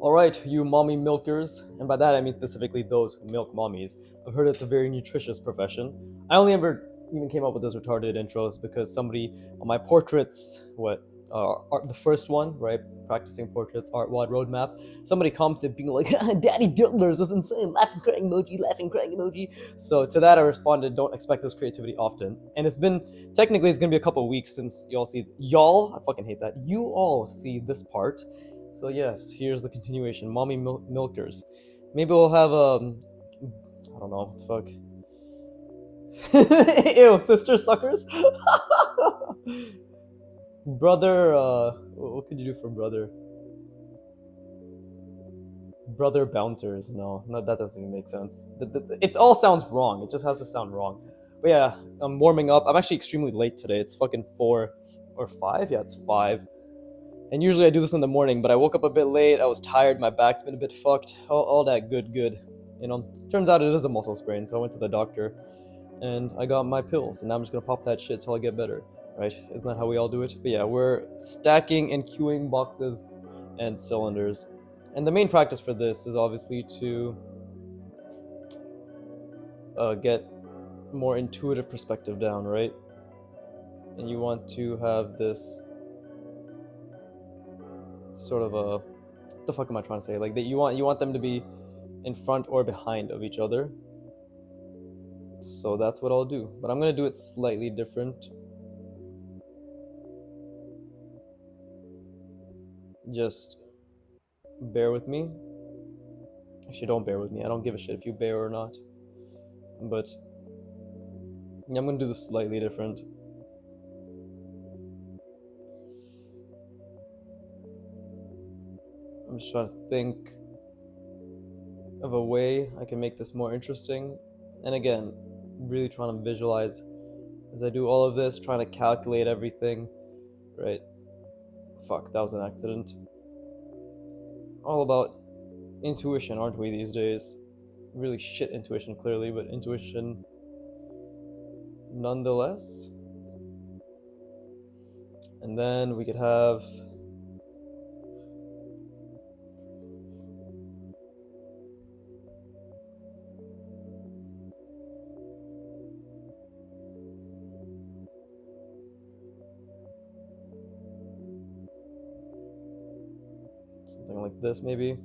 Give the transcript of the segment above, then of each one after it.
Alright, you mommy milkers, and by that I mean specifically those who milk mommies. I've heard it's a very nutritious profession. I only ever even came up with this retarded intros because somebody on my portraits, the first one, right? Practicing portraits, art wad roadmap. Somebody commented being like, Daddy Diddlers is insane, laughing crying emoji, laughing crying emoji. So to that I responded, don't expect this creativity often. And it's gonna be a couple of weeks since I fucking hate that. You all see this part. So yes, here's the continuation. Mommy milkers. Maybe we'll have I don't know, fuck. Ew, sister suckers? Brother, what could you do for brother? Brother bouncers. No, that doesn't even make sense. It all sounds wrong. It just has to sound wrong. But yeah, I'm warming up. I'm actually extremely late today. It's fucking 4 or 5. Yeah, it's 5. And usually I do this in the morning, but I woke up a bit late. I was tired. My back's been a bit fucked. All that good. You know, turns out it is a muscle sprain. So I went to the doctor and I got my pills. And now I'm just going to pop that shit till I get better. Right? Isn't that how we all do it? But yeah, we're stacking and queuing boxes and cylinders. And the main practice for this is obviously to get more intuitive perspective down, right? And you want to have this sort of a what the fuck am I trying to say? Like that you want them to be in front or behind of each other. So that's what I'll do. But I'm gonna do it slightly different. Just bear with me. Actually, don't bear with me. I don't give a shit if you bear or not. But yeah, I'm gonna do this slightly different. I'm just trying to think of a way I can make this more interesting. And again, really trying to visualize as I do all of this, trying to calculate everything, right? Fuck, that was an accident. All about intuition, aren't we, these days? Really shit intuition, clearly, but intuition nonetheless. And then we could have something like this, maybe.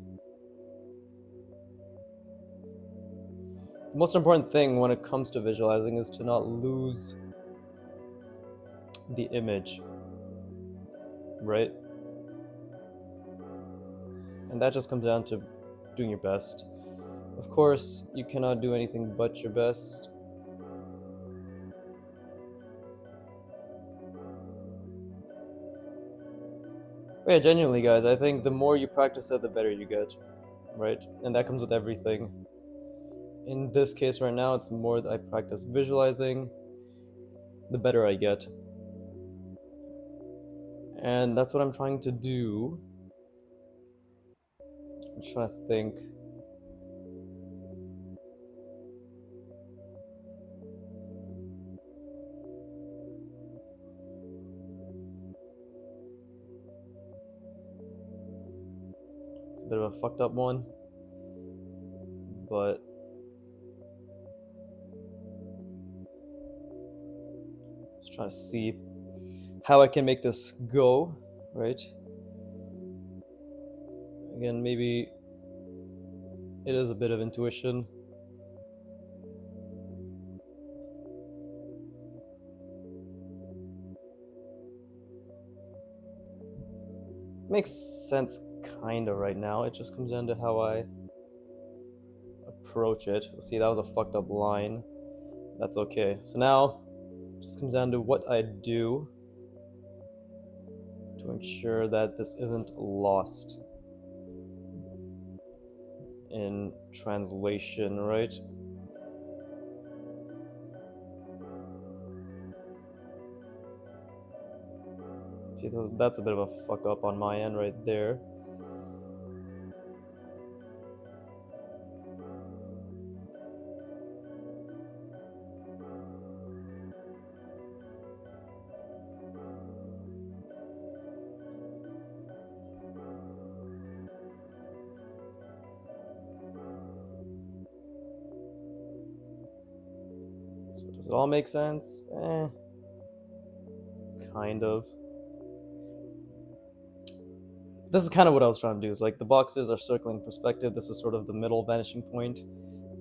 The most important thing when it comes to visualizing is to not lose the image, right? And that just comes down to doing your best. Of course, you cannot do anything but your best. But yeah, genuinely, guys, I think the more you practice it, the better you get, right? And that comes with everything. In this case right now, it's more that I practice visualizing, the better I get. And that's what I'm trying to do. I'm trying to think. It's a bit of a fucked up one, but just trying to see how I can make this go, right? Again, maybe it is a bit of intuition. Makes sense kinda right now. It just comes down to how I approach it. See, that was a fucked up line. That's okay. So now it just comes down to what I do to ensure that this isn't lost in translation, right? See, so that's a bit of a fuck up on my end right there. So does it all make sense? Kind of. This is kind of what I was trying to do. Is like the boxes are circling perspective. This is sort of the middle vanishing point.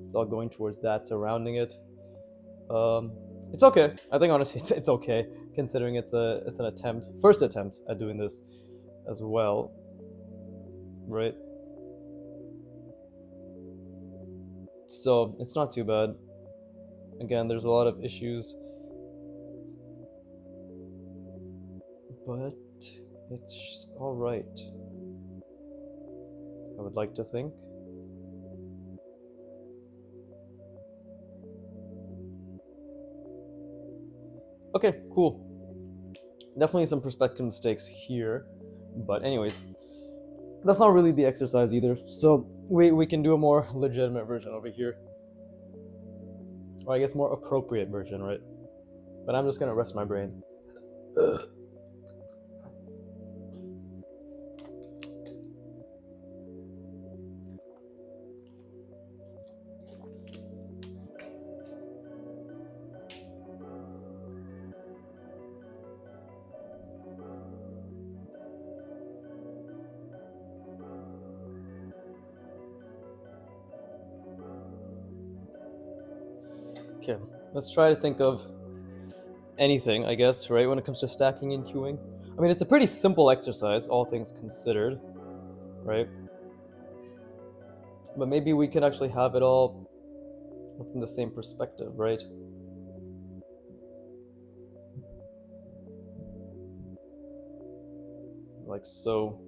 It's all going towards that, surrounding it. Um, it's okay. I think honestly, it's okay considering it's an attempt, first attempt at doing this as well, right? So it's not too bad. Again, there's a lot of issues, but it's all right. I would like to think. Okay, cool. Definitely some perspective mistakes here, but anyways, that's not really the exercise either. So we can do a more legitimate version over here, or I guess more appropriate version, right? But I'm just gonna rest my brain. Okay, let's try to think of anything, I guess, right, when it comes to stacking and queuing. I mean, it's a pretty simple exercise, all things considered, right? But maybe we can actually have it all within the same perspective, right? Like so.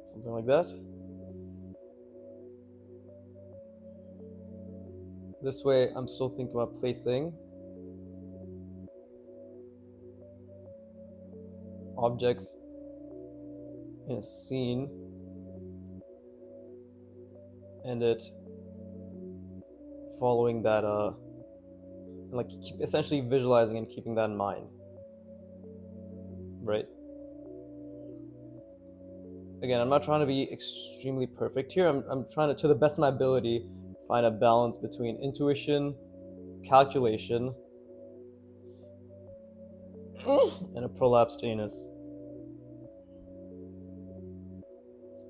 Something like that. This way, I'm still thinking about placing objects in a scene and it following that, like essentially visualizing and keeping that in mind, right? Again, I'm not trying to be extremely perfect here. I'm trying to the best of my ability, find a balance between intuition, calculation, and a prolapsed anus.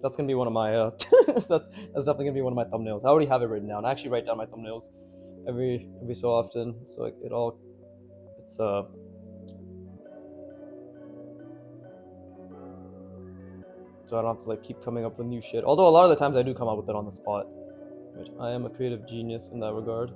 That's gonna be one of my that's definitely gonna be one of my thumbnails. I already have it written down. I actually write down my thumbnails every so often, so like it's so I don't have to like keep coming up with new shit. Although a lot of the times I do come up with it on the spot. But I am a creative genius in that regard.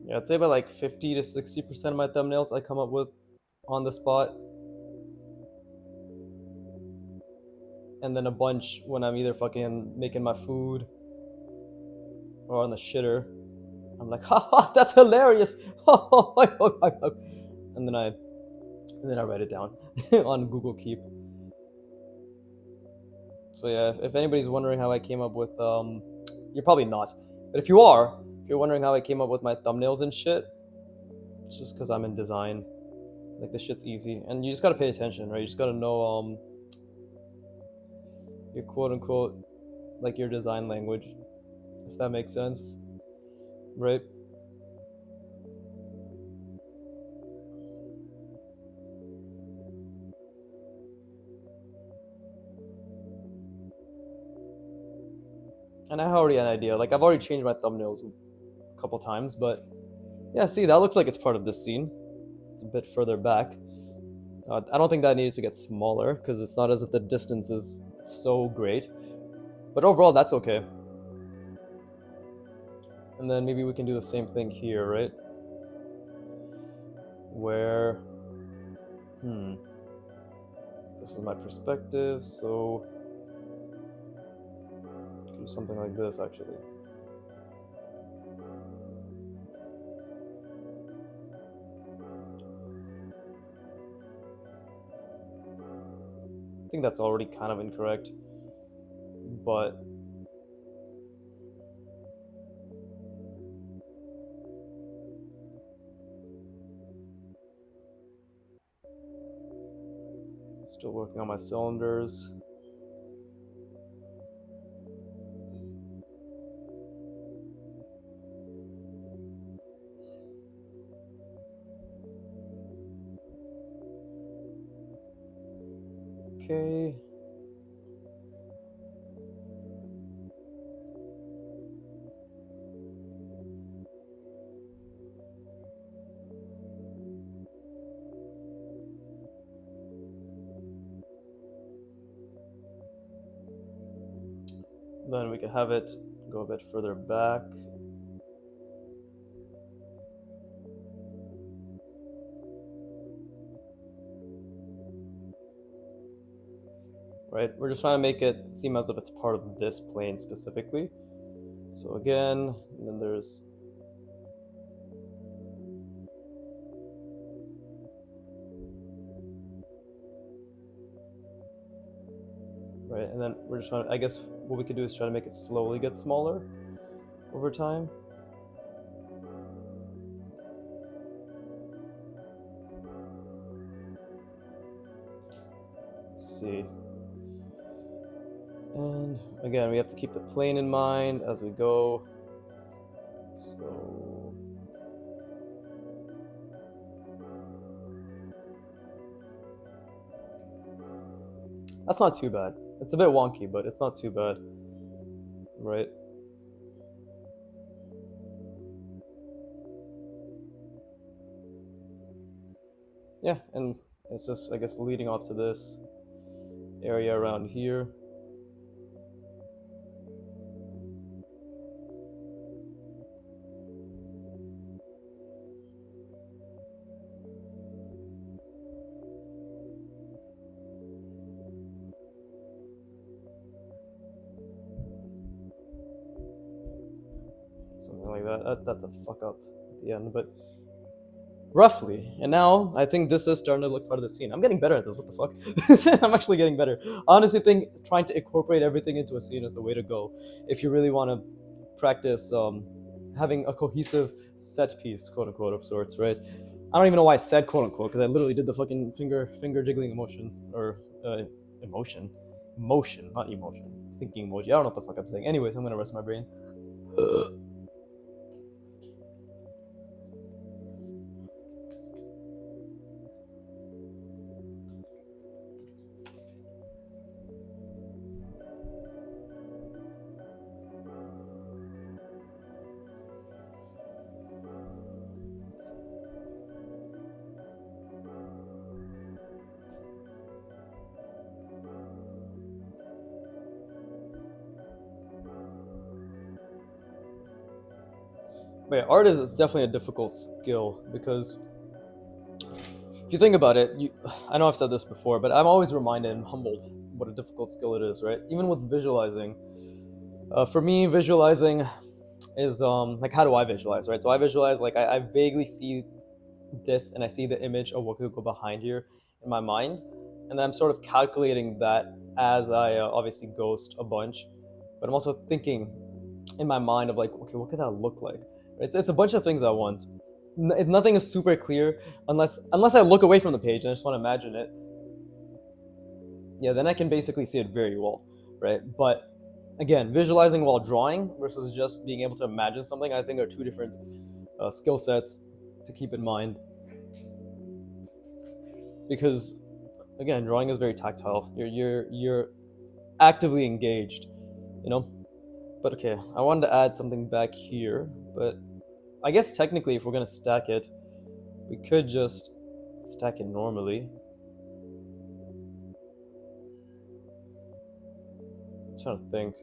Yeah, I'd say about like 50 to 60% of my thumbnails I come up with on the spot. And then a bunch when I'm either fucking making my food or on the shitter. I'm like, haha, that's hilarious. and then I write it down on Google Keep. So yeah, if anybody's wondering how I came up with you're probably not. But if you're wondering how I came up with my thumbnails and shit, it's just because I'm in design. Like this shit's easy, and you just gotta pay attention, right? You just gotta know your quote unquote like your design language, if that makes sense, right? And I already had an idea. Like I've already changed my thumbnails a couple times, but yeah, see that looks like it's part of this scene. It's a bit further back. I don't think that needed to get smaller because it's not as if the distance is so great. But overall, that's okay. And then maybe we can do the same thing here, right? Where, this is my perspective, so do something like this actually. I think that's already kind of incorrect, but still working on my cylinders. Okay. Then we can have it go a bit further back. Right, we're just trying to make it seem as if it's part of this plane specifically. So again, and then there's right, and then we're just trying to, I guess what we could do is try to make it slowly get smaller over time. Let's see. And again, we have to keep the plane in mind as we go. So that's not too bad. It's a bit wonky, but it's not too bad, right? Yeah, and it's just, I guess, leading off to this area around here. Something like that. That's a fuck up at the end, but roughly. And now I think this is starting to look part of the scene. I'm getting better at this. What the fuck? I'm actually getting better. I honestly think trying to incorporate everything into a scene is the way to go if you really want to practice having a cohesive set piece, quote unquote, of sorts, right? I don't even know why I said quote unquote because I literally did the fucking finger jiggling emotion or motion, not emotion. I was thinking emoji. I don't know what the fuck I'm saying. Anyways, I'm gonna rest my brain. But yeah, art is definitely a difficult skill because if you think about it, I know I've said this before, but I'm always reminded and humbled what a difficult skill it is, right? Even with visualizing. For me, visualizing is like, how do I visualize, right? So I visualize like I vaguely see this and I see the image of what could go behind here in my mind, and then I'm sort of calculating that as I obviously ghost a bunch, but I'm also thinking in my mind of like, okay, what could that look like? It's a bunch of things at once. Nothing is super clear unless I look away from the page and I just want to imagine it. Yeah, then I can basically see it very well, right? But again, visualizing while drawing versus just being able to imagine something, I think are two different skill sets to keep in mind. Because again, drawing is very tactile. You're actively engaged, you know. But okay, I wanted to add something back here, but I guess technically, if we're gonna stack it, we could just stack it normally. I'm trying to think.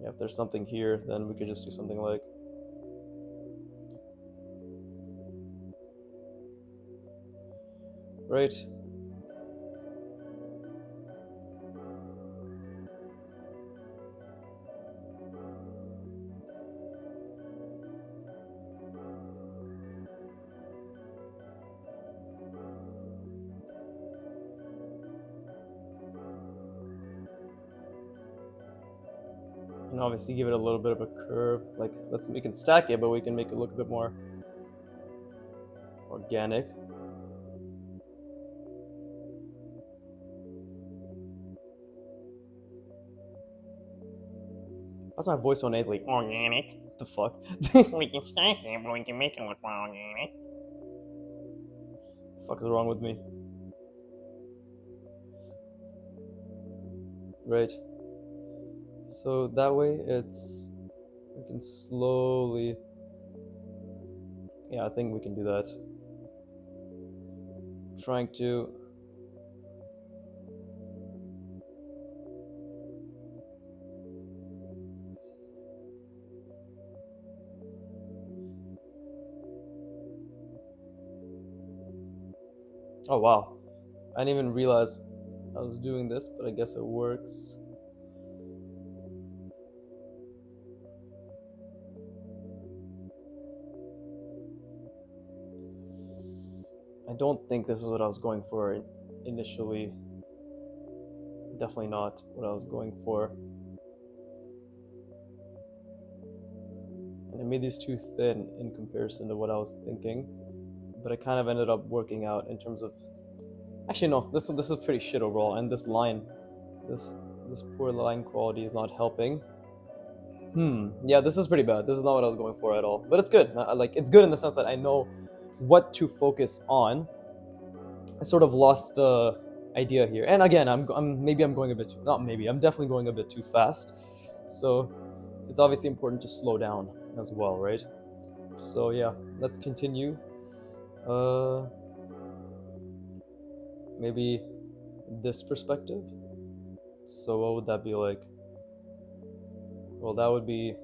Yeah, if there's something here, then we could just do something like. Right. obviously give it a little bit of a curve. Like, we can stack it, but we can make it look a bit more organic. Why's my voice so nasally? Organic? What the fuck? We can stack it, but we can make it look more organic. The fuck is wrong with me? Right. So that way we can slowly, yeah, I think we can do that. Trying to, oh wow, I didn't even realize I was doing this, but I guess it works. I don't think this is what I was going for initially. Definitely not what I was going for. And I made these too thin in comparison to what I was thinking, but it kind of ended up working out in terms of. Actually, no. This is pretty shit overall, and this line, this poor line quality is not helping. Yeah, this is pretty bad. This is not what I was going for at all. But it's good. Like, it's good in the sense that I know what to focus on. I sort of lost the idea here. And again, maybe I'm going a bit too, not maybe, I'm definitely going a bit too fast. So it's obviously important to slow down as well, right? So yeah, let's continue. Maybe this perspective. So what would that be like? Well, that would be.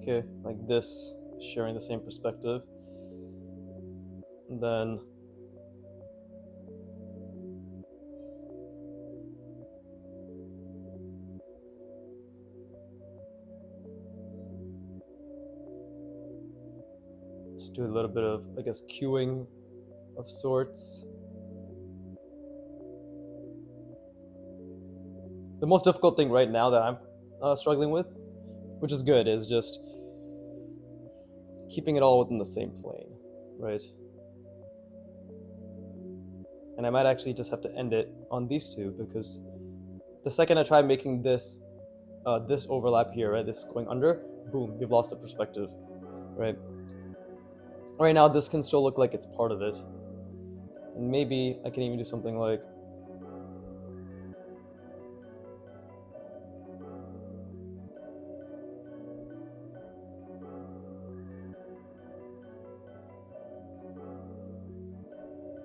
Okay, like this, sharing the same perspective. And then just do a little bit of, I guess, cueing of sorts. The most difficult thing right now that I'm struggling with, which is good, is just keeping it all within the same plane, right? And I might actually just have to end it on these two, because the second I try making this this overlap here, right, this going under, boom, you've lost the perspective, right? Right now, this can still look like it's part of it. And maybe I can even do something like,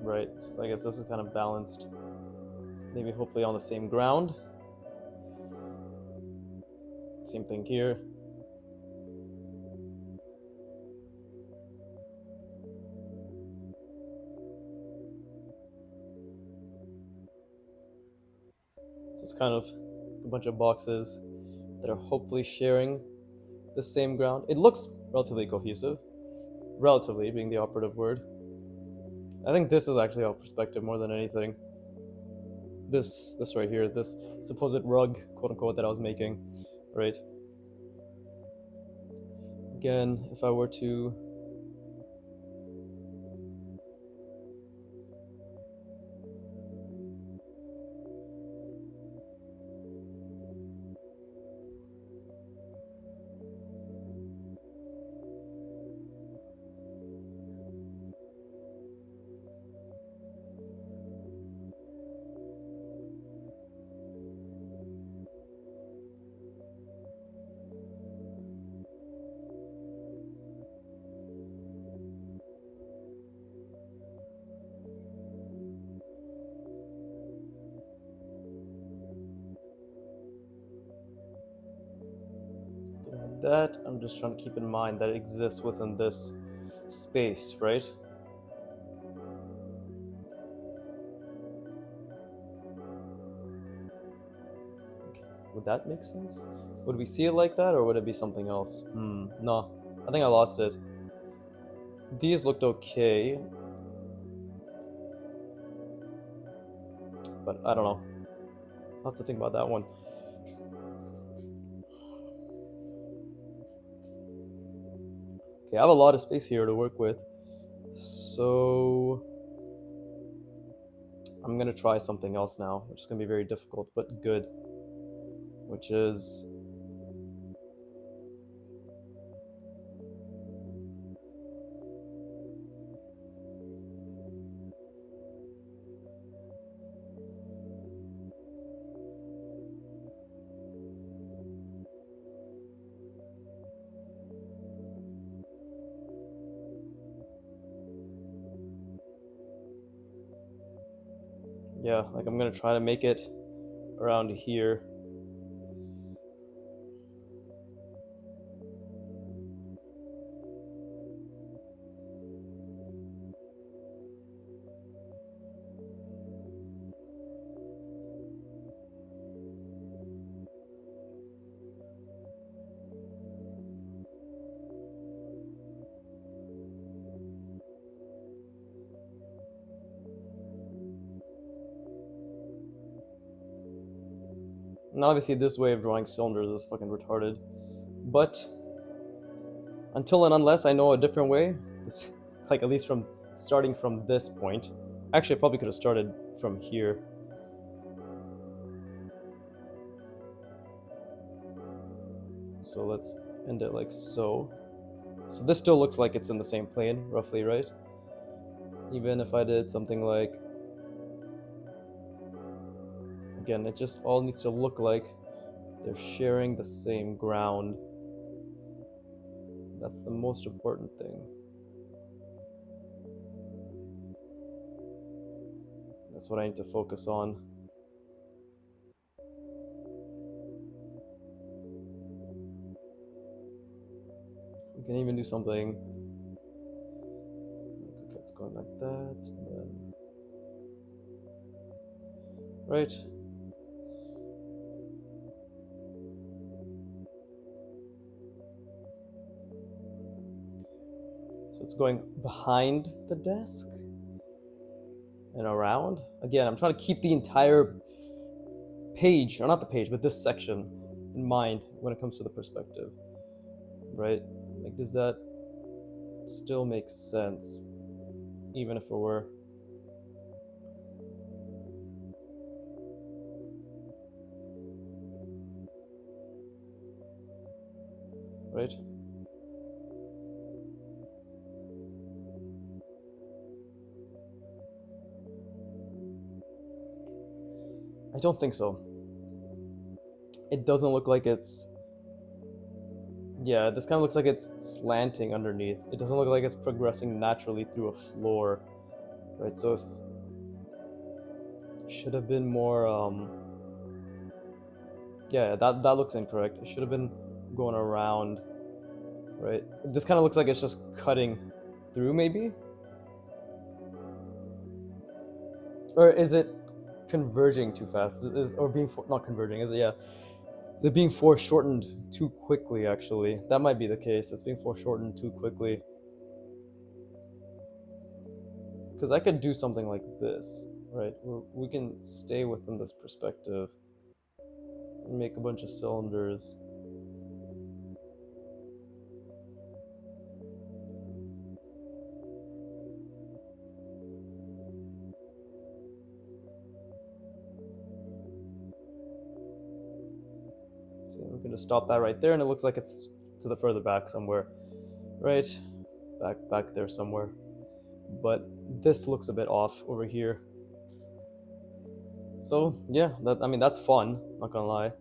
right, so I guess this is kind of balanced. So maybe hopefully on the same ground. Same thing here. So it's kind of a bunch of boxes that are hopefully sharing the same ground. It looks relatively cohesive. Relatively being the operative word. I think this is actually off perspective more than anything. This right here, this supposed rug, quote unquote, that I was making, right? Again, if I were to something like that, I'm just trying to keep in mind that it exists within this space, right? Would that make sense? Would we see it like that, or would it be something else? No. I think I lost it. These looked okay, but I don't know. I'll have to think about that one. Okay, I have a lot of space here to work with. So I'm gonna try something else now, which is gonna be very difficult, but good. Which is yeah, like I'm gonna try to make it around here. And obviously this way of drawing cylinders is fucking retarded. But until and unless I know a different way, this, like at least from starting from this point. Actually, I probably could have started from here. So let's end it like so. So this still looks like it's in the same plane, roughly, right? Even if I did something like... Again, it just all needs to look like they're sharing the same ground. That's the most important thing. That's what I need to focus on. We can even do something. Okay, it's going like that, and then... Right. So it's going behind the desk and around. Again, I'm trying to keep the entire page, or not the page, but this section in mind when it comes to the perspective. Right? Like, does that still make sense? Even if it were... Right? I don't think so. It doesn't look like it's... Yeah, this kind of looks like it's slanting underneath. It doesn't look like it's progressing naturally through a floor. Right, so if... It should have been more... Yeah, that looks incorrect. It should have been going around. Right? This kind of looks like it's just cutting through, maybe? Or is it converging too fast? Or being not converging, is it? Yeah. Is it being foreshortened too quickly, actually? That might be the case. It's being foreshortened too quickly. Because I could do something like this, right? Where we can stay within this perspective and make a bunch of cylinders. So we can just stop that right there, and it looks like it's to the further back somewhere, right? Back there somewhere. But this looks a bit off over here. So yeah, I mean that's fun. Not gonna lie.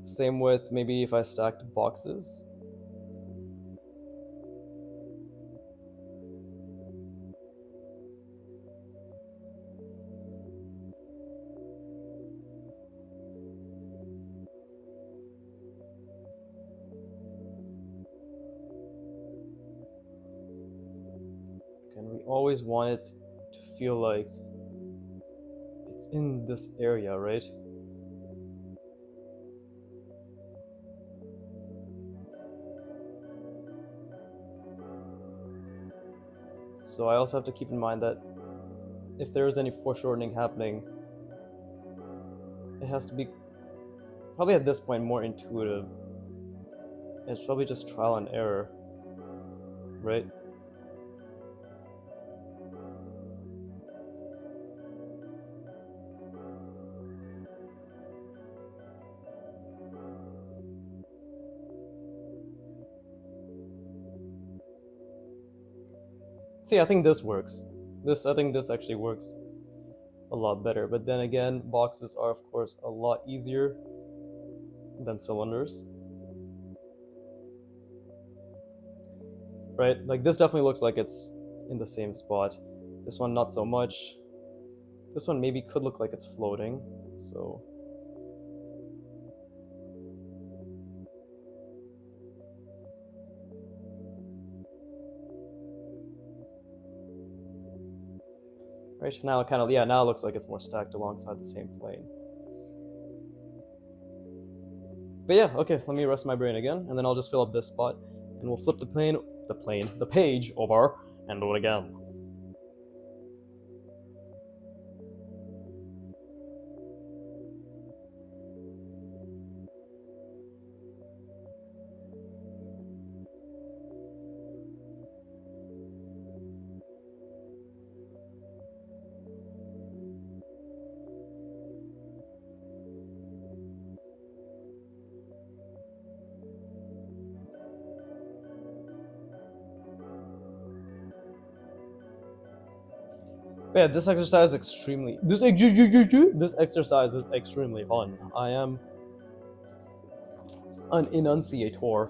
Same with maybe if I stacked boxes. And we always want it to feel like it's in this area, right? So I also have to keep in mind that if there is any foreshortening happening, it has to be probably at this point more intuitive. It's probably just trial and error, right? See, I think this works. I think this actually works a lot better. But then again, boxes are of course a lot easier than cylinders, right? Like this definitely looks like it's in the same spot. This one not so much. This one maybe could look like it's floating. So right now it kind of, yeah, now it looks like it's more stacked alongside the same plane. But yeah, okay, let me rest my brain again, and then I'll just fill up this spot, and we'll flip the page over, and do it again. But yeah, this exercise is extremely this exercise is extremely fun. I am an enunciator.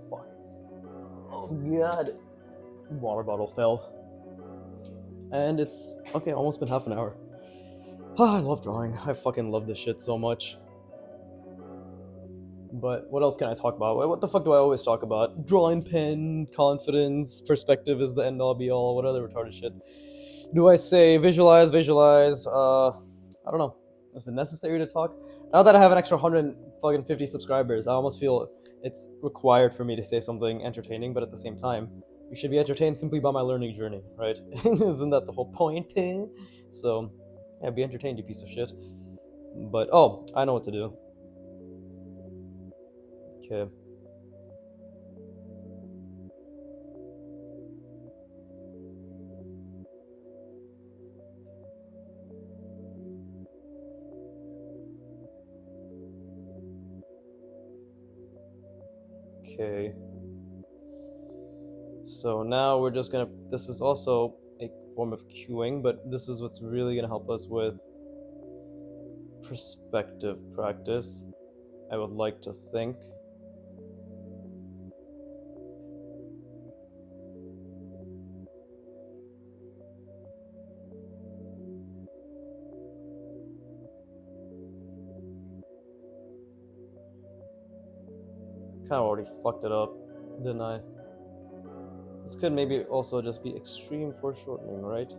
Fuck. Oh god. Water bottle fell. And it's okay, almost been half an hour. I love drawing. I fucking love this shit so much. But what else can I talk about? What the fuck do I always talk about? Drawing pen, confidence, perspective is the end all be all. What other retarded shit do I say? Visualize. I don't know. Is it necessary to talk? Now that I have an extra 150 subscribers, I almost feel it's required for me to say something entertaining. But at the same time, you should be entertained simply by my learning journey, right? Isn't that the whole point? So, yeah, be entertained, you piece of shit. But oh, I know what to do. Okay. Okay. So now we're just gonna, this is also a form of cueing, but this is what's really gonna help us with perspective practice, I would like to think. Kind of already fucked it up, didn't I? This could maybe also just be extreme foreshortening, right?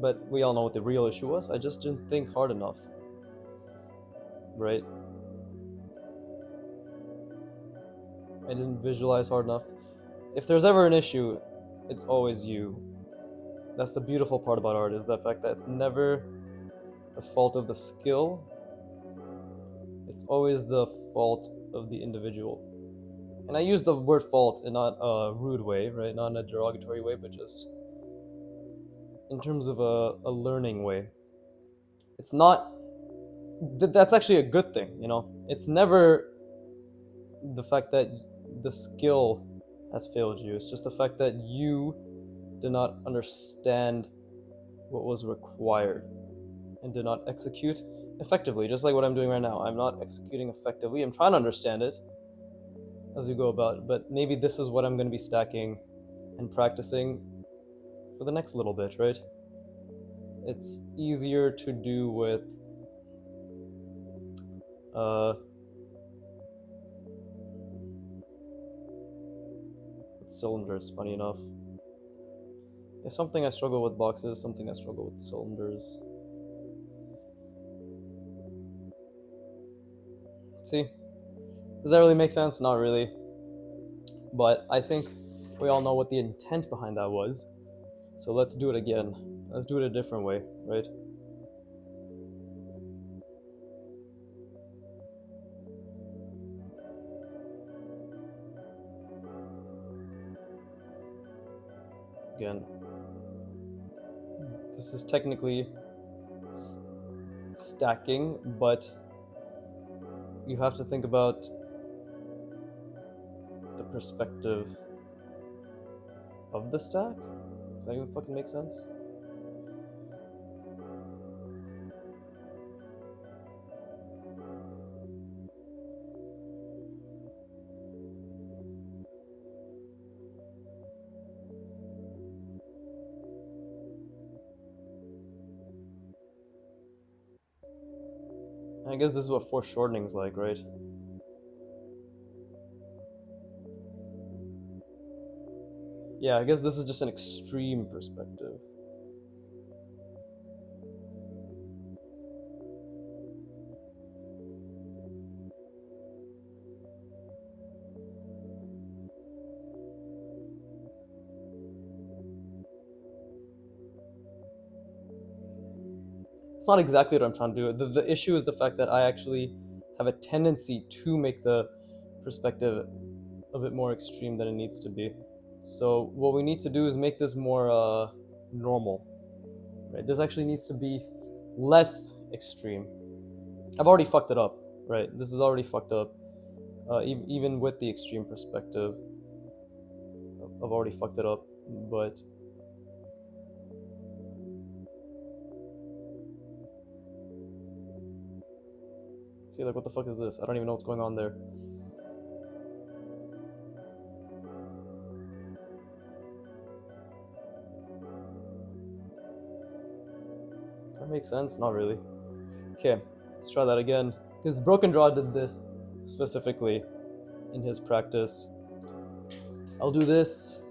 But we all know what the real issue was. I just didn't think hard enough, right? I didn't visualize hard enough. If there's ever an issue, it's always you. That's the beautiful part about art, is the fact that it's never the fault of the skill. It's always the fault of the individual. And I use the word fault in not a rude way, right? Not in a derogatory way, but just in terms of a learning way. It's not, that's actually a good thing, you know? It's never the fact that the skill has failed you. It's just the fact that you did not understand what was required and did not execute effectively, just like what I'm doing right now. I'm not executing effectively. I'm trying to understand it as we go about it, but maybe this is what I'm going to be stacking and practicing for the next little bit, right? It's easier to do with cylinders, funny enough. It's something I struggle with boxes, something I struggle with cylinders. See? Does that really make sense? Not really. But I think We all know what the intent behind that was. So let's do it again. Let's do it a different way, right? Again, this is technically stacking, but you have to think about the perspective of the stack. Does that even fucking make sense? I guess this is what foreshortening's like, right? Yeah, I guess this is just an extreme perspective. It's not exactly what I'm trying to do. The issue is the fact that I actually have a tendency to make the perspective a bit more extreme than it needs to be. So what we need to do is make this more normal. Right? This actually needs to be less extreme. I've already fucked it up. Right? This is already fucked up. Even with the extreme perspective, I've already fucked it up. But see, like, what the fuck is this? I don't even know what's going on there. Does that make sense? Not really. Okay, let's try that again. Because Broken Draw did this specifically in his practice. I'll do this,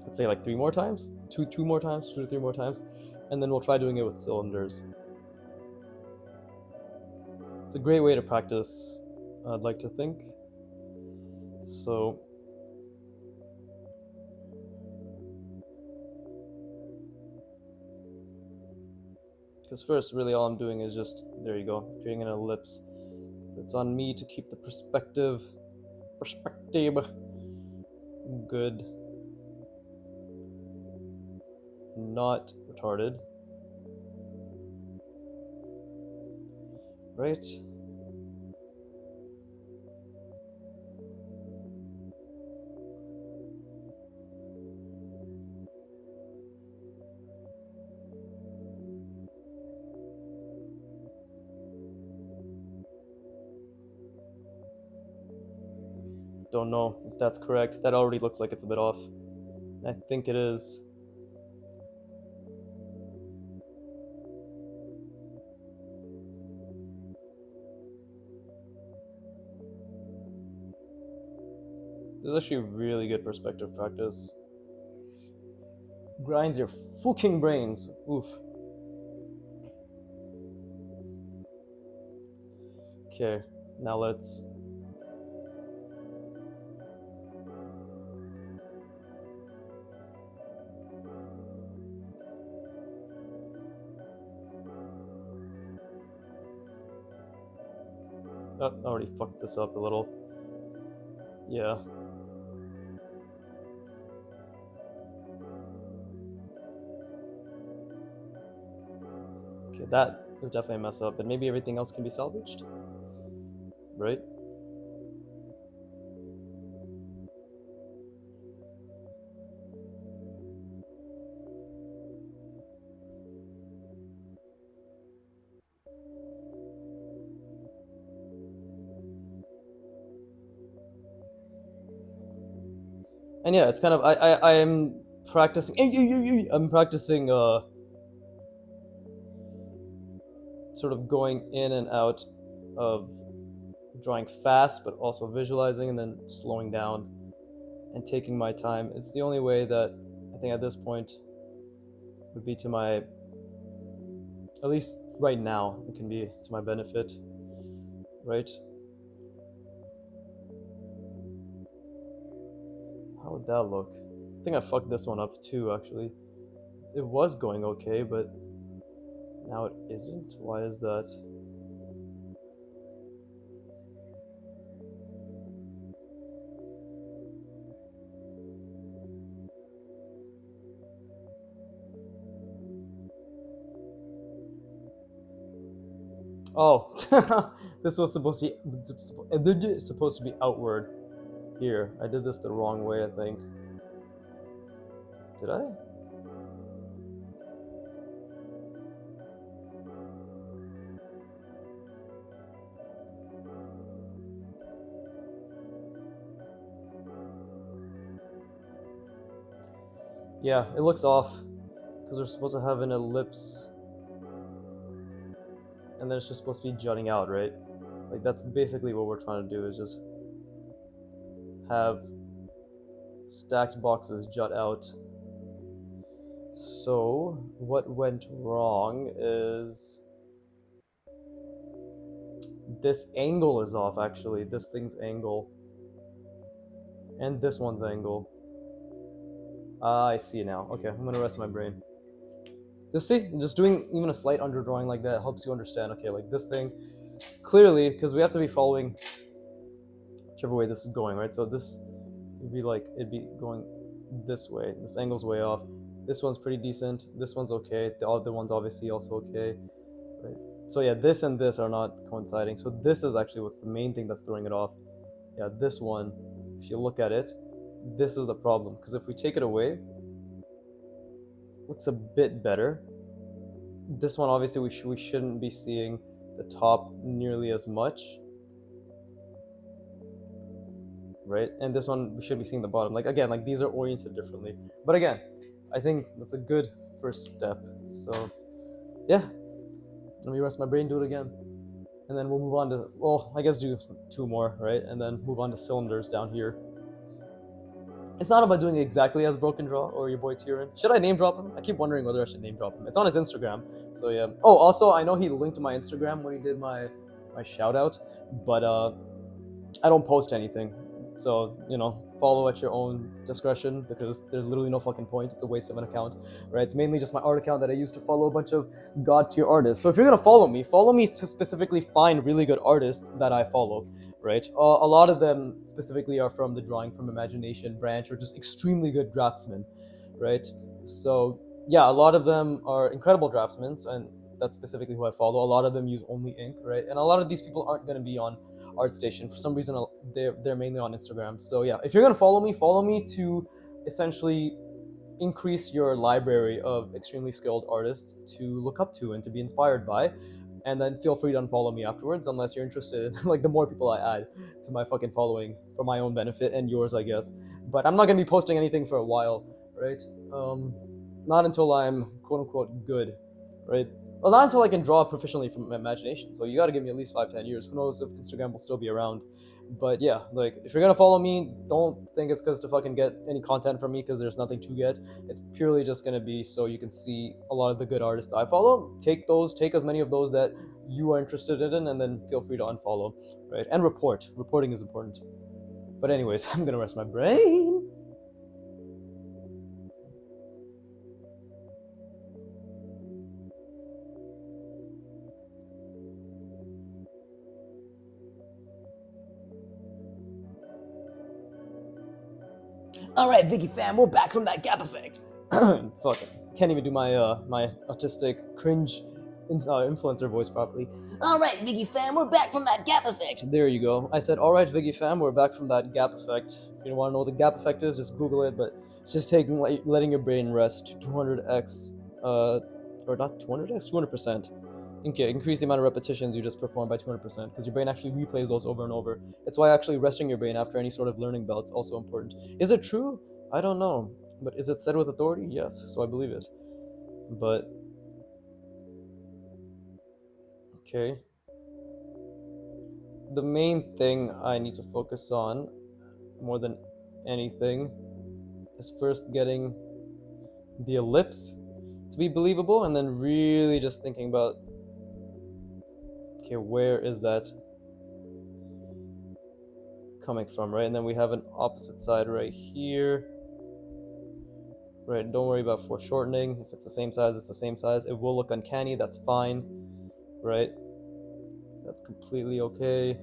let's say like 3 more times, two more times, 2 to 3 more times, and then we'll try doing it with cylinders. It's a great way to practice, I'd like to think. So because first, really all I'm doing is just, there you go, creating an ellipse. It's on me to keep the perspective good, not retarded, right? Don't know if that's correct. That already looks like it's a bit off. I think it is. This is actually a really good perspective practice. Grinds your fucking brains. Oof. Okay, now let's. Oh, I already fucked this up a little. Yeah. Okay, that is definitely a mess up, but maybe everything else can be salvaged? Right? And yeah, it's kind of I am practicing. I'm practicing sort of going in and out of drawing fast, but also visualizing and then slowing down and taking my time. It's the only way that I think at this point would be to my, at least right now, it can be to my benefit, right? How would that look? I think I fucked this one up too, actually. It was going okay, but now it isn't? Why is that? Oh, this was supposed to be outward here. I did this the wrong way, I think. Did I? Yeah, it looks off because we're supposed to have an ellipse and then it's just supposed to be jutting out, right? Like that's basically what we're trying to do is just have stacked boxes jut out. So what went wrong is this angle is off actually, this thing's angle. And this one's angle. I see now. Okay, I'm gonna rest my brain. Just doing even a slight underdrawing like that helps you understand, okay, like this thing, clearly, because we have to be following whichever way this is going, right? So this would be like, it'd be going this way. This angle's way off. This one's pretty decent. This one's okay. The other one's obviously also okay, right? So yeah, this and this are not coinciding. So this is actually what's the main thing that's throwing it off. Yeah, this one, if you look at it, this is the problem. Because if we take it away, looks a bit better. This one, obviously, we shouldn't be seeing the top nearly as much, right? And this one, we should be seeing the bottom. Like, again, like these are oriented differently. But again, I think that's a good first step. So, yeah, let me rest my brain, do it again. And then we'll move on to, well, I guess do 2 more, right? And then move on to cylinders down here. It's not about doing it exactly as Broken Draw or your boy Tyrion. Should I name drop him? I keep wondering whether I should name drop him. It's on his Instagram, so yeah. Oh, also, I know he linked to my Instagram when he did my shout out, but I don't post anything. So, follow at your own discretion because there's literally no fucking point. It's a waste of an account, right? It's mainly just my art account that I use to follow a bunch of god tier artists. So if you're gonna follow me to specifically find really good artists that I follow, right? A lot of them specifically are from the Drawing from Imagination branch or just extremely good draftsmen, right? So yeah, a lot of them are incredible draftsmen, and that's specifically who I follow. A lot of them use only ink, right? And a lot of these people aren't going to be on ArtStation. For some reason, they're mainly on Instagram. So yeah, if you're going to follow me to essentially increase your library of extremely skilled artists to look up to and to be inspired by. And then feel free to unfollow me afterwards, unless you're interested in like the more people I add to my fucking following for my own benefit and yours, I guess. But I'm not gonna be posting anything for a while, right? Not until I'm quote unquote good, right? Well, not until I can draw proficiently from imagination. So you got to give me at least 5-10 years. Who knows if Instagram will still be around? But yeah, like if you're gonna follow me, don't think it's because to fucking get any content from me because there's nothing to get. It's purely just gonna be so you can see a lot of the good artists I follow. Take as many of those that you are interested in, and then feel free to unfollow, right? And report. Reporting is important. But anyways, I'm gonna rest my brain. All right, Vicky fam, we're back from that gap effect. Fucking can't even do my my autistic cringe influencer voice properly. All right, Vicky fam, we're back from that gap effect. There you go. I said, all right, Vicky fam, we're back from that gap effect. If you want to know what the gap effect is, just Google it. But it's just letting your brain rest 200x, or not 200x, 200%. Okay, increase the amount of repetitions you just perform by 200% because your brain actually replays those over and over. It's why actually resting your brain after any sort of learning bout is also important. Is it true? I don't know. But is it said with authority? Yes, so I believe it. But okay. The main thing I need to focus on more than anything is first getting the ellipse to be believable and then really just thinking about, okay, where is that coming from, right? And then we have an opposite side right here. Right, don't worry about foreshortening. If it's the same size, it's the same size. It will look uncanny, that's fine, right? That's completely okay.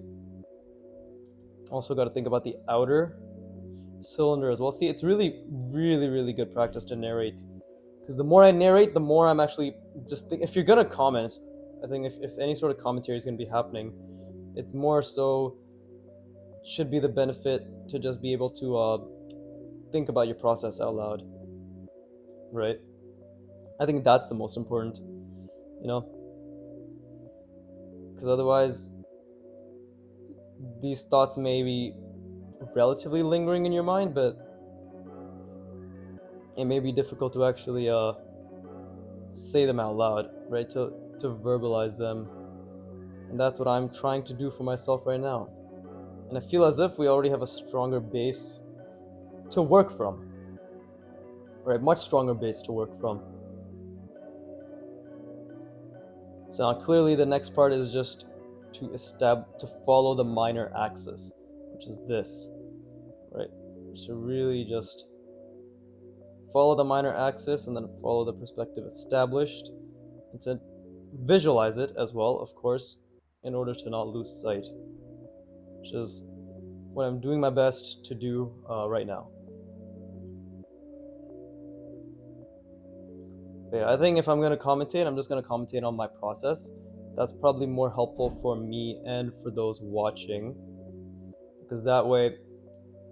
Also got to think about the outer cylinder as well. See, it's really, really, really good practice to narrate. Because the more I narrate, the more I'm actually just think. If you're gonna comment, I think if any sort of commentary is gonna be happening, it's more so should be the benefit to just be able to think about your process out loud, right? I think that's the most important, you know, because otherwise these thoughts may be relatively lingering in your mind, but it may be difficult to actually say them out loud, right? To verbalize them, and that's what I'm trying to do for myself right now. And I feel as if we already have a stronger base to work from, right? Much stronger base to work from. So now clearly the next part is just to follow the minor axis, which is this, right? So really just follow the minor axis and then follow the perspective established, and to visualize it as well, of course, in order to not lose sight, which is what I'm doing my best to do right now. But yeah, I think if I'm going to commentate, I'm just going to commentate on my process. That's probably more helpful for me and for those watching, because that way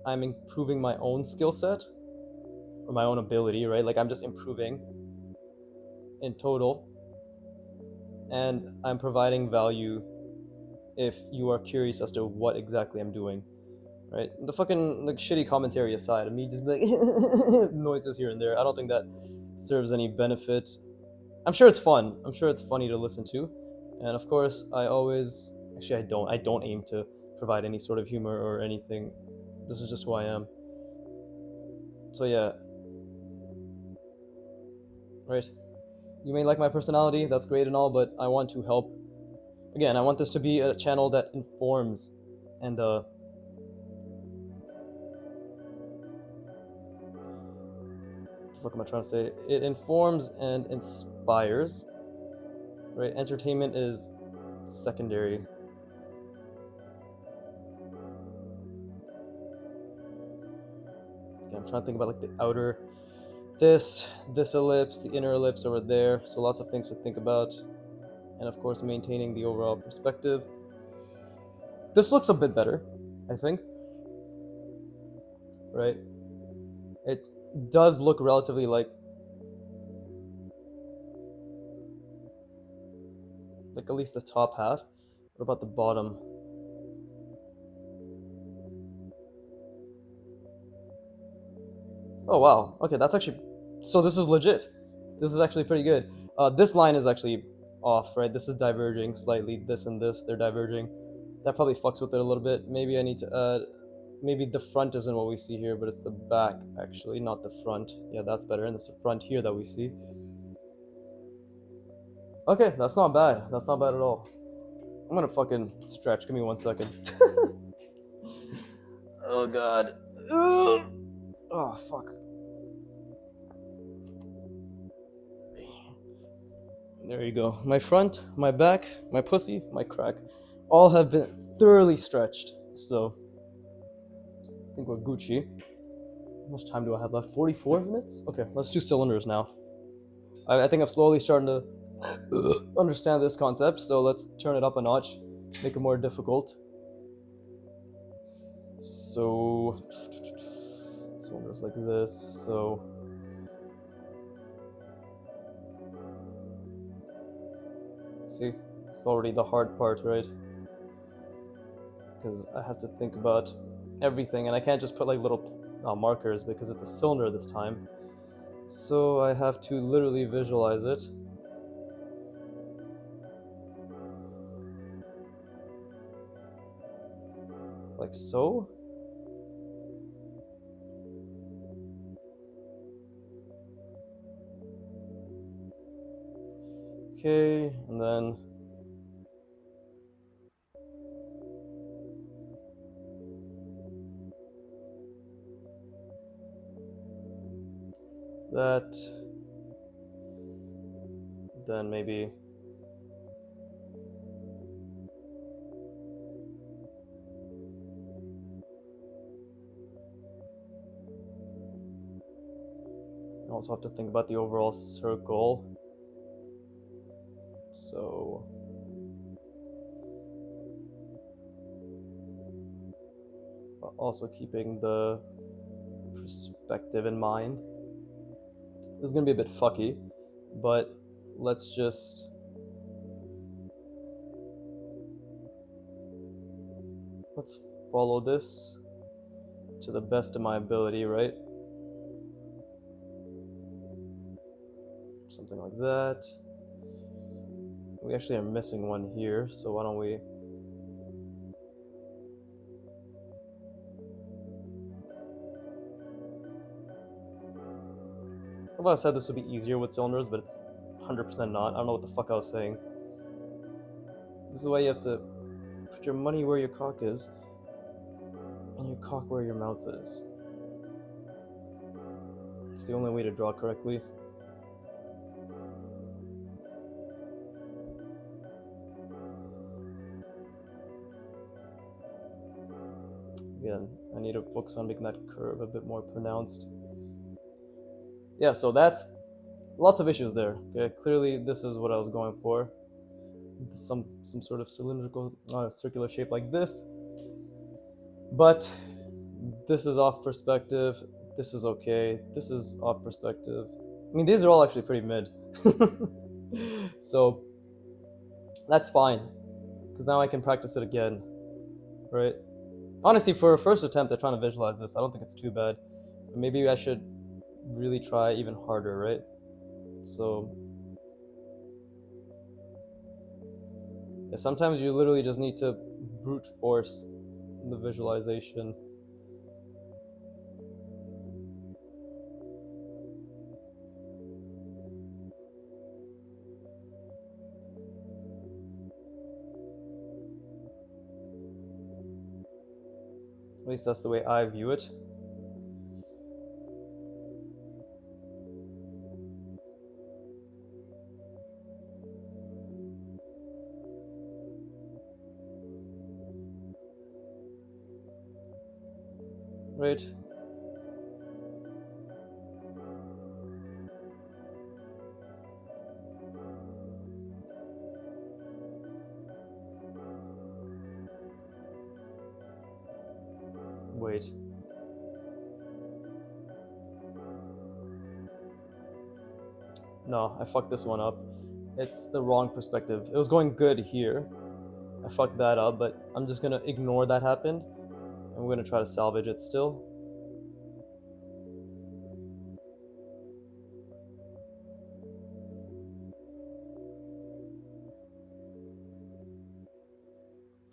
I'm improving my own skill set or my own ability, right? Like I'm just improving in total, and I'm providing value if you are curious as to what exactly I'm doing, right? The fucking like shitty commentary aside, and me just be like noises here and there, I don't think that serves any benefit. I'm sure it's fun. I'm sure it's funny to listen to, and of course, I always actually I don't aim to provide any sort of humor or anything. This is just who I am. So yeah, right. You may like my personality, that's great and all, but I want to help. Again, I want this to be a channel that informs and what the fuck am I trying to say? It informs and inspires, right? Entertainment is secondary. Okay, I'm trying to think about like the outer, this ellipse, the inner ellipse over there. So lots of things to think about, and of course maintaining the overall perspective. This looks a bit better, I think. Right? It does look relatively like at least the top half. What about the bottom? Oh wow. Okay, that's actually, so this is legit. This is actually pretty good. This line is actually off, right? This is diverging slightly. This and this, they're diverging. That probably fucks with it a little bit. Maybe I need to add. Maybe the front isn't what we see here, but it's the back actually, not the front. Yeah, that's better. And it's the front here that we see. Okay, that's not bad. That's not bad at all. I'm gonna fucking stretch. Give me 1 second. Oh god. Ugh. Oh fuck. There you go. My front, my back, my pussy, my crack, all have been thoroughly stretched. So I think we're Gucci. How much time do I have left? 44 minutes? Okay, let's do cylinders now. I think I'm slowly starting to understand this concept, so let's turn it up a notch, make it more difficult. So cylinders like this. So see, it's already the hard part, right? Because I have to think about everything, and I can't just put like little markers because it's a cylinder this time. So I have to literally visualize it. Like so. Okay, and then that. Then maybe I also have to think about the overall circle. So also keeping the perspective in mind. This is gonna be a bit fucky, but let's follow this to the best of my ability, right? Something like that. We actually are missing one here, so why don't we I thought I said this would be easier with cylinders, but it's 100% not. I don't know what the fuck I was saying. This is why you have to put your money where your cock is, and your cock where your mouth is. It's the only way to draw correctly. Again, I need to focus on making that curve a bit more pronounced. Yeah, so that's lots of issues there. Okay, clearly this is what I was going for. Some sort of cylindrical, circular shape like this. But this is off perspective. This is okay. This is off perspective. I mean, these are all actually pretty mid. So that's fine, because now I can practice it again, right? Honestly, for a first attempt at trying to visualize this, I don't think it's too bad. But maybe I should really try even harder, right? So yeah, sometimes you literally just need to brute force the visualization. At least that's the way I view it. Right? Wait. No, I fucked this one up. It's the wrong perspective. It was going good here. I fucked that up, but I'm just gonna ignore that happened. And we're gonna try to salvage it still.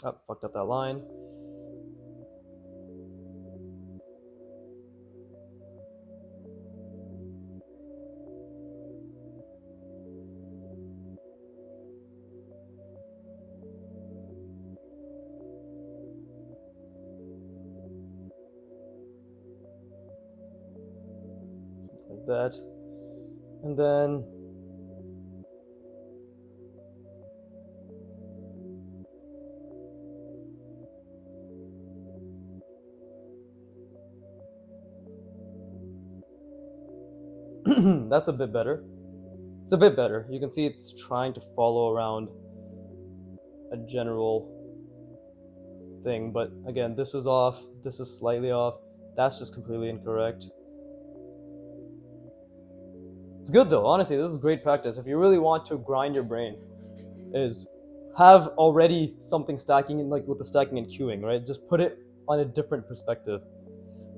Oh, fucked up that line. Something like that. And then that's a bit better. It's a bit better. You can see it's trying to follow around a general thing, but again, this is off, this is slightly off, that's just completely incorrect. It's good though, honestly, this is great practice. If you really want to grind your brain, is have already something stacking in, like with the stacking and queuing, right? Just put it on a different perspective,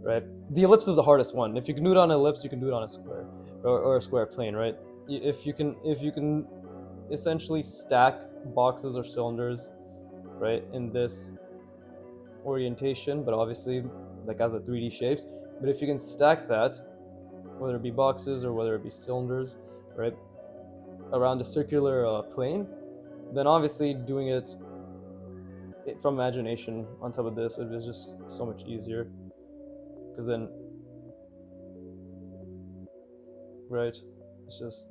right? The ellipse is the hardest one. If you can do it on an ellipse, you can do it on a square or a square plane, right? If you can essentially stack boxes or cylinders, right, in this orientation, but obviously like as a 3D shapes. But if you can stack that, whether it be boxes or whether it be cylinders, right, around a circular plane, then obviously doing it from imagination on top of this, it is just so much easier. Because then right? It's just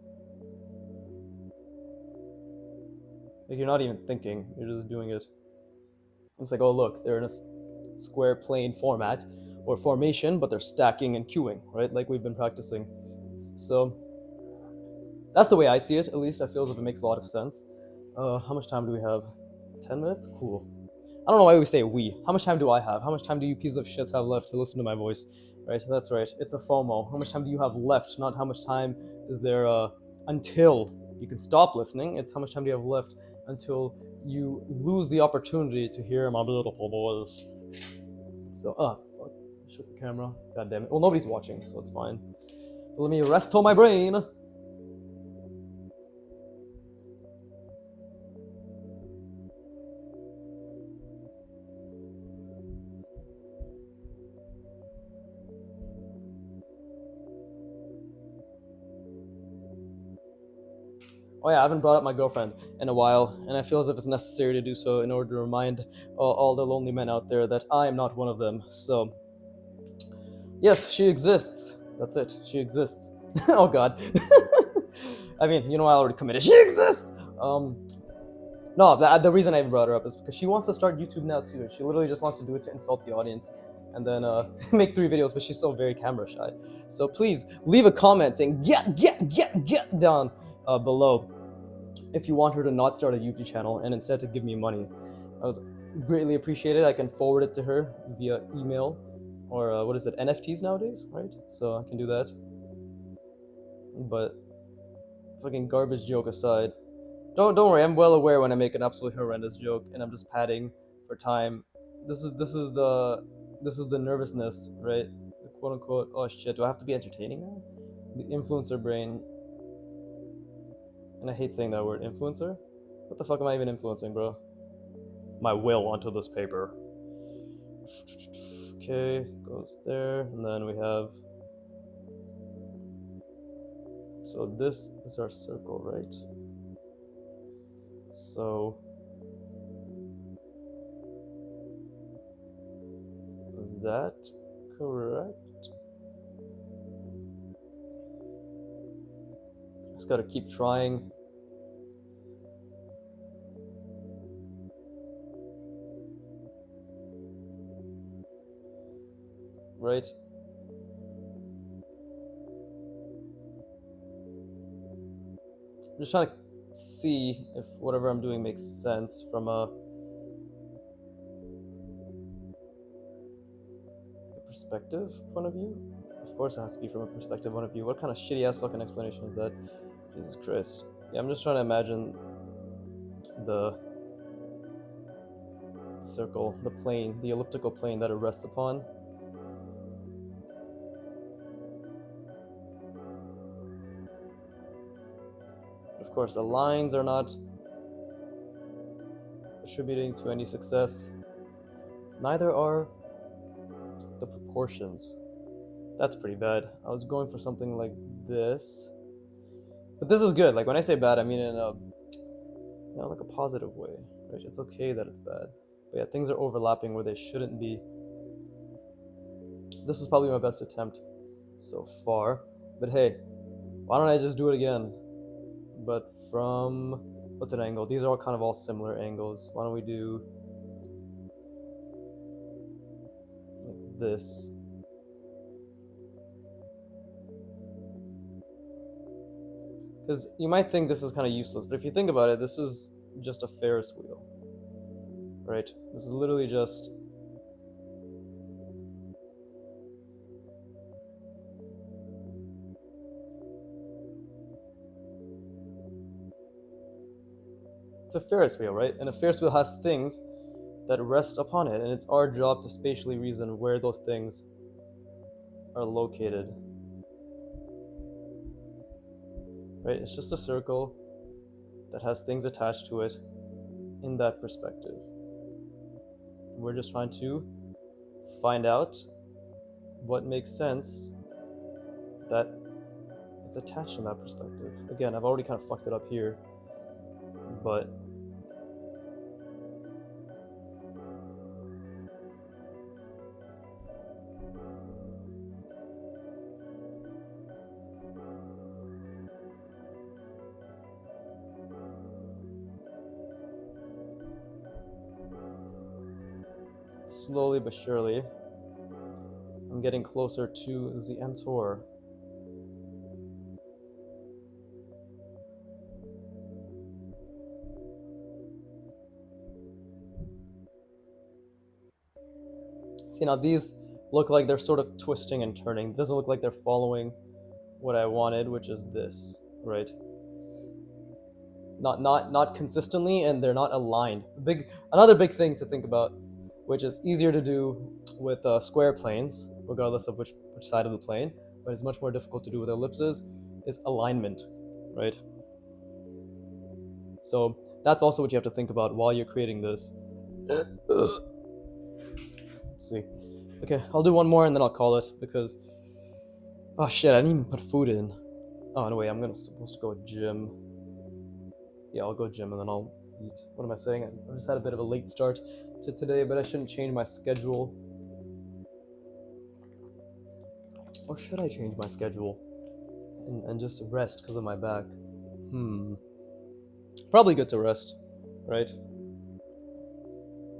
like you're not even thinking, you're just doing it. It's like, oh look, they're in a square plane format or formation, but they're stacking and queuing, right? Like we've been practicing. So that's the way I see it. At least I feel as if it makes a lot of sense. How much time do we have? 10 minutes? Cool. I don't know why we say we. How much time do I have? How much time do you pieces of shits have left to listen to my voice? Right? That's right. It's a FOMO. How much time do you have left? Not how much time is there until you can stop listening. It's how much time do you have left until you lose the opportunity to hear my beautiful voice. So, fuck. Shut the camera. God damn it. Well, nobody's watching, so it's fine. But let me rest my brain. Oh yeah, I haven't brought up my girlfriend in a while, and I feel as if it's necessary to do so in order to remind all the lonely men out there that I am not one of them. So, yes, she exists. That's it. She exists. Oh God. I mean, you know, I already committed. She exists. No, the reason I even brought her up is because she wants to start YouTube now too. She literally just wants to do it to insult the audience, and then make 3 videos. But she's still very camera shy. So please leave a comment saying get down below if you want her to not start a YouTube channel and instead to give me money. I would greatly appreciate it. I can forward it to her via email or what is it, NFTs nowadays, right? So I can do that. But fucking garbage joke aside, don't worry. I'm well aware when I make an absolutely horrendous joke and I'm just padding for time. This is the nervousness, right? The quote unquote. Oh shit! Do I have to be entertaining now? The influencer brain. And I hate saying that word, influencer. What the fuck am I even influencing, bro? My will onto this paper. Okay, goes there, and then we have. So this is our circle, right? So is that correct? Just gotta keep trying. Right? I'm just trying to see if whatever I'm doing makes sense from a perspective point of view. Of course it has to be from a perspective point of view. What kind of shitty ass fucking explanation is that? Jesus Christ. Yeah, I'm just trying to imagine the circle, the plane, the elliptical plane that it rests upon. Of course, the lines are not attributing to any success. Neither are the proportions. That's pretty bad. I was going for something like this. But this is good. Like when I say bad, I mean in a, you know, like a positive way. Right? It's okay that it's bad. But yeah, things are overlapping where they shouldn't be. This is probably my best attempt so far. But hey, why don't I just do it again? But from what's an angle? These are all kind of all similar angles. Why don't we do like this? Because you might think this is kind of useless, but if you think about it, this is just a Ferris wheel, right? This is literally just it's a Ferris wheel, right? And a Ferris wheel has things that rest upon it, and it's our job to spatially reason where those things are located. Right? It's just a circle that has things attached to it in that perspective. We're just trying to find out what makes sense that it's attached in that perspective. Again, I've already kind of fucked it up here, but slowly but surely, I'm getting closer to the Entor. See, now these look like they're sort of twisting and turning. It doesn't look like they're following what I wanted, which is this, right? Not consistently, and they're not aligned. Another big thing to think about, which is easier to do with square planes, regardless of which side of the plane, but it's much more difficult to do with ellipses, is alignment, right? So that's also what you have to think about while you're creating this. Let's see. Okay, I'll do one more and then I'll call it because, oh shit, I didn't even put food in. Oh no, wait, I'm supposed to go gym. Yeah, I'll go gym and then I'll eat. What am I saying? I just had a bit of a late start to today, but I shouldn't change my schedule. Or should I change my schedule and just rest because of my back? Probably good to rest, right?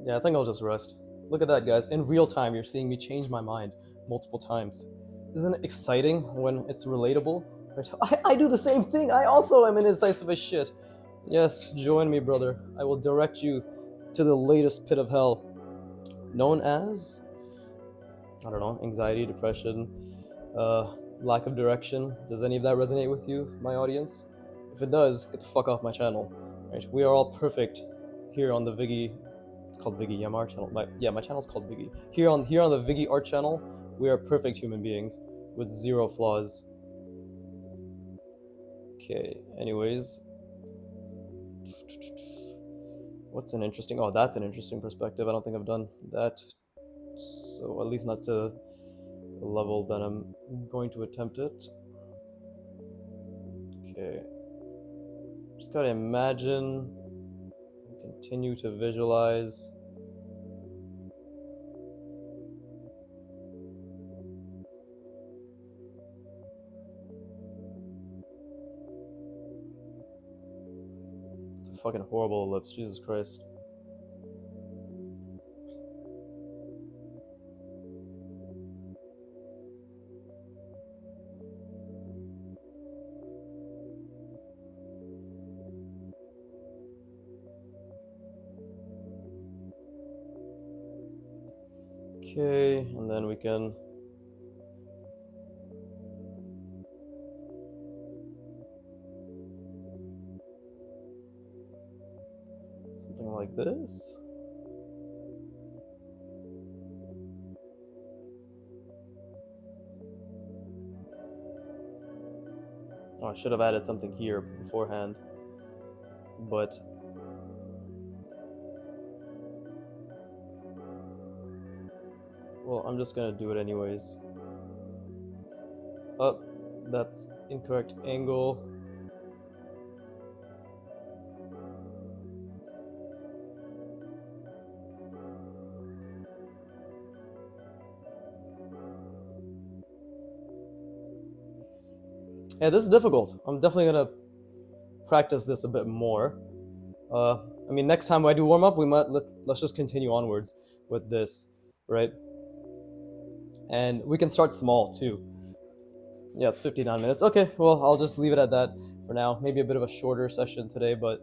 Yeah, I think I'll just rest. Look at that, guys. In real time, you're seeing me change my mind multiple times. Isn't it exciting when it's relatable? I do the same thing. I also am indecisive as shit. Yes, join me, brother. I will direct you to the latest pit of hell, known as, I don't know, anxiety, depression, lack of direction. Does any of that resonate with you, my audience? If it does, get the fuck off my channel. Right? We are all perfect here on the Viggy. It's called Viggy. Yeah, my channel. My channel's called Viggy. Here on the Viggy Art channel, we are perfect human beings with zero flaws. Okay. Anyways, what's an interesting? Oh, that's an interesting perspective. I don't think I've done that. So at least not to the level that I'm going to attempt it. Okay. Just gotta imagine, continue to visualize. It's a fucking horrible ellipse, Jesus Christ. Okay, and then we can something like this. Oh, I should have added something here beforehand, but well, I'm just gonna do it anyways. Oh, that's incorrect angle. Yeah, this is difficult. I'm definitely gonna practice this a bit more. I mean, next time I do warm up, let's just continue onwards with this, right? And we can start small too. Yeah, it's 59 minutes. Okay, well, I'll just leave it at that for now. Maybe a bit of a shorter session today, but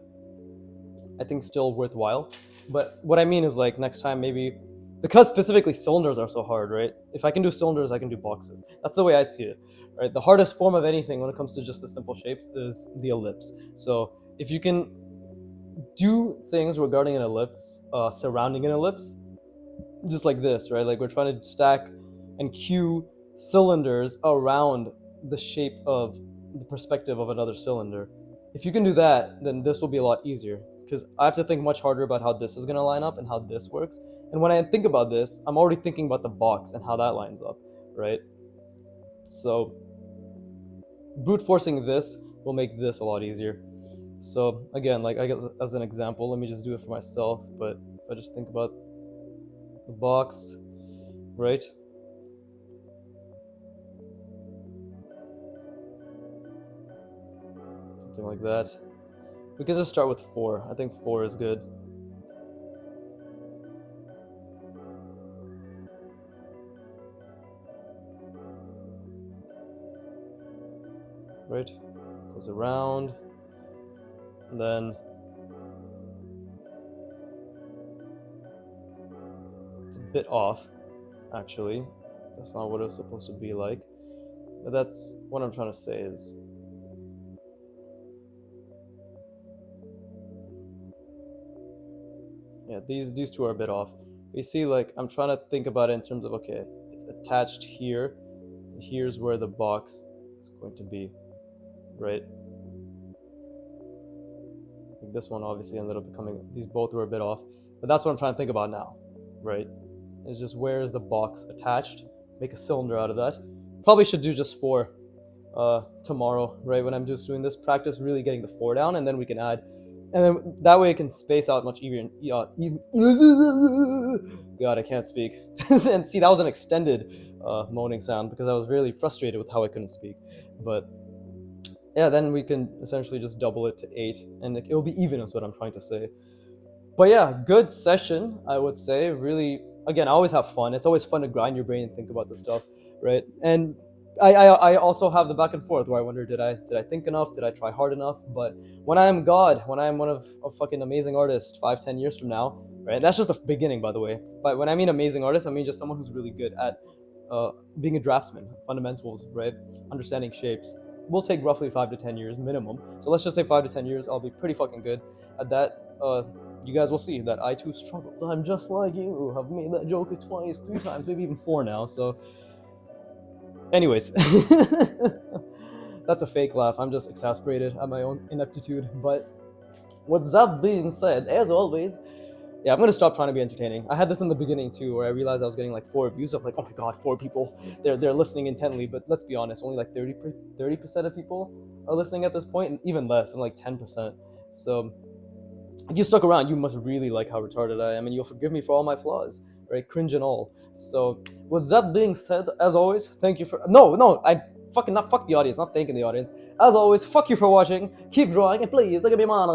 I think still worthwhile. But what I mean is, like, next time maybe, because specifically cylinders are so hard, right? If I can do cylinders, I can do boxes. That's the way I see it, right? The hardest form of anything when it comes to just the simple shapes is the ellipse. So if you can do things regarding an ellipse, surrounding an ellipse, just like this, right? Like we're trying to stack and cue cylinders around the shape of the perspective of another cylinder. If you can do that, then this will be a lot easier because I have to think much harder about how this is going to line up and how this works. And when I think about this, I'm already thinking about the box and how that lines up, right? So brute forcing this will make this a lot easier. So again, like I guess as an example, let me just do it for myself. But if I just think about the box, right? Something like that. We can just start with 4. I think 4 is good. right? Goes around, and then it's a bit off, actually. That's not what it was supposed to be like. But that's what I'm trying to say is, yeah, these two are a bit off. You see, like, I'm trying to think about it in terms of, okay, it's attached here. Here's where the box is going to be, right? I think this one obviously ended up becoming, these both were a bit off, but that's what I'm trying to think about now, right? It's just where is the box attached? Make a cylinder out of that. Probably should do just 4 tomorrow, right? When I'm just doing this, practice really getting the 4 down, and then we can add, and then that way it can space out much easier. God, I can't speak. And see, that was an extended moaning sound because I was really frustrated with how I couldn't speak. But yeah, then we can essentially just double it to 8, and it'll be even, is what I'm trying to say. But yeah, good session, I would say. Really, again, I always have fun. It's always fun to grind your brain and think about this stuff, right? And I also have the back and forth where I wonder, did I think enough? Did I try hard enough? But when I am God, when I am one of a fucking amazing artist 5-10 years from now, right? That's just the beginning, by the way. But when I mean amazing artist, I mean just someone who's really good at being a draftsman, fundamentals, right? Understanding shapes. Will take roughly 5 to 10 years minimum. So let's just say 5 to 10 years. I'll be pretty fucking good at that. You guys will see that I too struggled. I'm just like you. Have made that joke twice, 3 times, maybe even 4 now. So, anyways, that's a fake laugh. I'm just exasperated at my own ineptitude. But with that being said, as always, yeah, I'm gonna stop trying to be entertaining. I had this in the beginning too, where I realized I was getting like 4 views. I'm like, oh my god, 4 people. They're listening intently. But let's be honest, only like 30% of people are listening at this point, and even less, and like 10%. So if you stuck around, you must really like how retarded I am, and you'll forgive me for all my flaws, right? Cringe and all. So with that being said, as always, thank you for I fucking not fuck the audience, not thanking the audience. As always, fuck you for watching. Keep drawing, and please look at me, man.